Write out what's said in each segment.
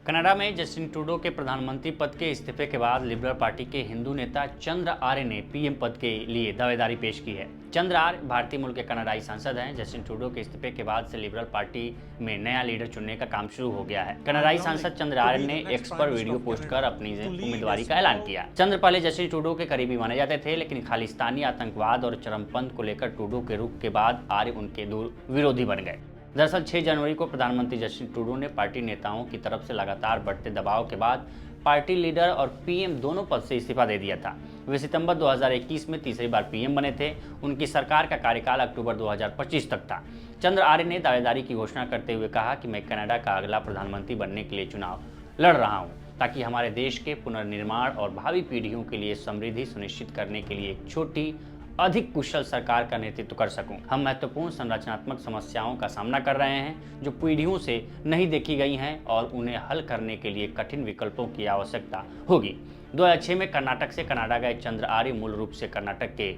Canada में Justin Trudeau के प्रधानमंत्री पद के इस्तीफे के बाद लिबरल पार्टी के हिंदू नेता चंद्र आर्य ने पीएम पद के लिए दावेदारी पेश की है। चंद्र आर्य भारतीय मूल के कनाडाई सांसद हैं। जस्टिन ट्रूडो के इस्तीफे के बाद से लिबरल पार्टी में नया लीडर चुनने का काम शुरू हो गया है। कनाडाई सांसद चंद्र आर्य ने एक्स पर वीडियो पोस्ट कर अपनी उम्मीदवारी का ऐलान किया। चंद्र पहले जस्टिन ट्रूडो के करीबी माने जाते थे, लेकिन खालिस्तानी आतंकवाद और चरमपंथ को लेकर ट्रूडो के रुख के बाद आर्य उनके दूर विरोधी बन गए। दरअसल 6 जनवरी को प्रधानमंत्री जस्टिन ट्रूडो ने पार्टी नेताओं की तरफ से लगातार बढ़ते दबाव के बाद पार्टी लीडर और पीएम दोनों पद से इस्तीफा दे दिया था। वे सितंबर 2021 में तीसरी बार पीएम बने थे। उनकी सरकार का कार्यकाल अक्टूबर 2025 तक था। चंद्र आर्य ने दावेदारी की घोषणा करते हुए कहा कि मैं कनाडा का अगला प्रधानमंत्री बनने के लिए चुनाव लड़ रहा हूं, ताकि हमारे देश के पुनर्निर्माण और भावी पीढ़ियों के लिए समृद्धि सुनिश्चित करने के लिए एक छोटी अधिक कुशल सरकार का नेतृत्व कर सकूं। हम महत्वपूर्ण संरचनात्मक समस्याओं का सामना कर रहे हैं जो पीढ़ियों से नहीं देखी गई हैं और उन्हें हल करने के लिए कठिन विकल्पों की आवश्यकता होगी। 2006 में कर्नाटक से कनाडा गए चंद्र आर्य मूल रूप से कर्नाटक के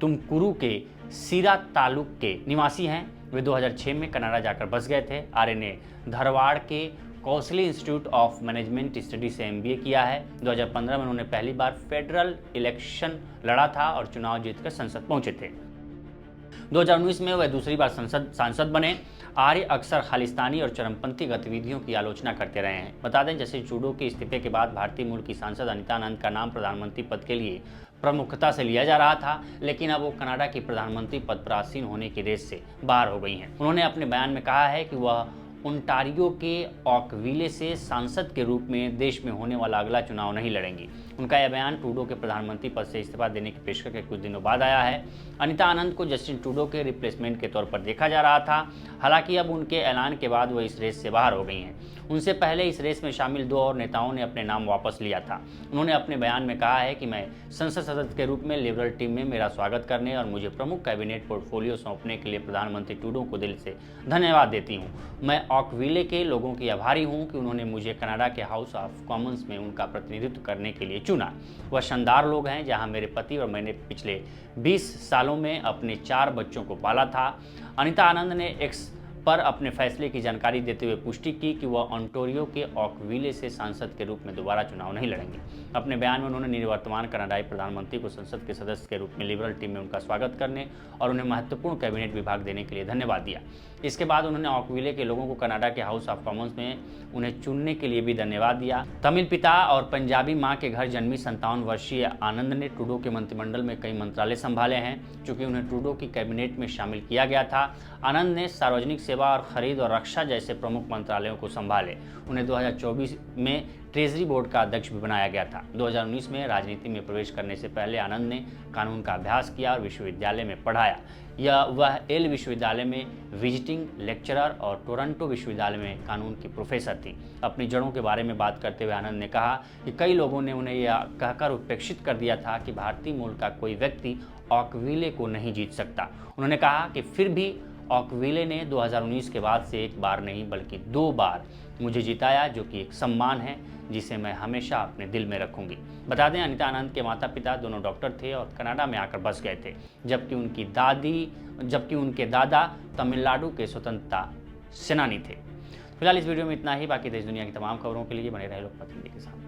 तुमकुरू के सीरा तालुक के निवासी हैं। वे 2006 में कनाडा जाकर बस गए थे। आर्य ने धारवाड़ के कौशली इंस्टीट्यूट ऑफ मैनेजमेंट स्टडी से MBA किया है। 2015 में उन्होंने पहली बार फेडरल इलेक्शन लड़ा था और चुनाव जीतकर संसद पहुंचे थे। 2019 में वह दूसरी बार सांसद बने। आर्य अक्सर खालिस्तानी और चरमपंथी गतिविधियों की आलोचना करते रहे हैं। बता दें, जस्टिन ट्रूडो के इस्तीफे के बाद भारतीय मूल की सांसद अनिता आनंद का नाम प्रधानमंत्री पद के लिए प्रमुखता से लिया जा रहा था, लेकिन अब वो कनाडा की प्रधानमंत्री पद पर आसीन होने की रेस से बाहर हो गई हैं। उन्होंने अपने बयान में कहा है कि वह ओंटारियो के ऑकविले से सांसद के रूप में देश में होने वाला अगला चुनाव नहीं लड़ेंगी। उनका यह बयान ट्रूडो के प्रधानमंत्री पद से इस्तीफा देने की पेशकश के कुछ दिनों बाद आया है। अनिता आनंद को जस्टिन ट्रूडो के रिप्लेसमेंट के तौर पर देखा जा रहा था। हालांकि अब उनके ऐलान के बाद वो इस रेस से बाहर हो गई हैं। उनसे पहले इस रेस में शामिल 2 और नेताओं ने अपने नाम वापस लिया था। उन्होंने अपने बयान में कहा है कि मैं संसद सदस्य के रूप में लिबरल टीम में मेरा स्वागत करने और मुझे प्रमुख कैबिनेट पोर्टफोलियो सौंपने के लिए प्रधानमंत्री ट्रूडो को दिल से धन्यवाद देती हूँ। मैं ऑकविले के लोगों की आभारी हूँ कि उन्होंने मुझे कनाडा के हाउस ऑफ कॉमन्स में उनका प्रतिनिधित्व करने के लिए चुना। वह शानदार लोग हैं जहाँ मेरे पति और मैंने पिछले 20 सालों में अपने 4 बच्चों को पाला था। अनिता आनंद ने एक्स पर अपने फैसले की जानकारी देते हुए पुष्टि की कि वह ओंटारियो के ऑकविले से सांसद के रूप में दोबारा चुनाव नहीं लड़ेंगे। अपने बयान में उन्होंने निवर्तमान कनाडाई प्रधानमंत्री को संसद के सदस्य के रूप में लिबरल टीम में उनका स्वागत करने और उन्हें महत्वपूर्ण कैबिनेट विभाग देने के लिए धन्यवाद दिया। इसके बाद उन्होंने ऑकविले के लोगों को कनाडा के हाउस ऑफ कॉमन्स में उन्हें चुनने के लिए भी धन्यवाद दिया। तमिल पिता और पंजाबी मां के घर जन्मी 57 वर्षीय आनंद ने ट्रूडो के मंत्रिमंडल में कई मंत्रालय संभाले हैं, चूंकि उन्हें ट्रूडो की कैबिनेट में शामिल किया गया था। आनंद ने सार्वजनिक सेवा और खरीद और रक्षा जैसे प्रमुख मंत्रालयों को संभाले। उन्हें 2024 में ट्रेजरी बोर्ड का अध्यक्ष भी बनाया गया था। 2019 में राजनीति में प्रवेश करने से पहले आनंद ने कानून का अभ्यास किया और विश्वविद्यालय में पढ़ाया। वह येल विश्वविद्यालय में विजिटिंग लेक्चरर और टोरंटो विश्वविद्यालय में कानून की प्रोफेसर थी। अपनी जड़ों के बारे में बात करते हुए आनंद ने कहा कि कई लोगों ने उन्हें यह कहकर उपेक्षित कर दिया था कि भारतीय मूल का कोई व्यक्ति ऑकविले को नहीं जीत सकता। उन्होंने कहा कि फिर भी ऑकविले ने 2019 के बाद से एक बार नहीं बल्कि 2 बार मुझे जिताया, जो कि एक सम्मान है जिसे मैं हमेशा अपने दिल में रखूंगी। बता दें, अनिता आनंद के माता पिता दोनों डॉक्टर थे और कनाडा में आकर बस गए थे, जबकि उनके दादा तमिलनाडु के स्वतंत्रता सेनानी थे। फिलहाल इस वीडियो में इतना ही। बाकी देश दुनिया की तमाम खबरों के लिए बने रहे लोकमत हिंदी के साथ।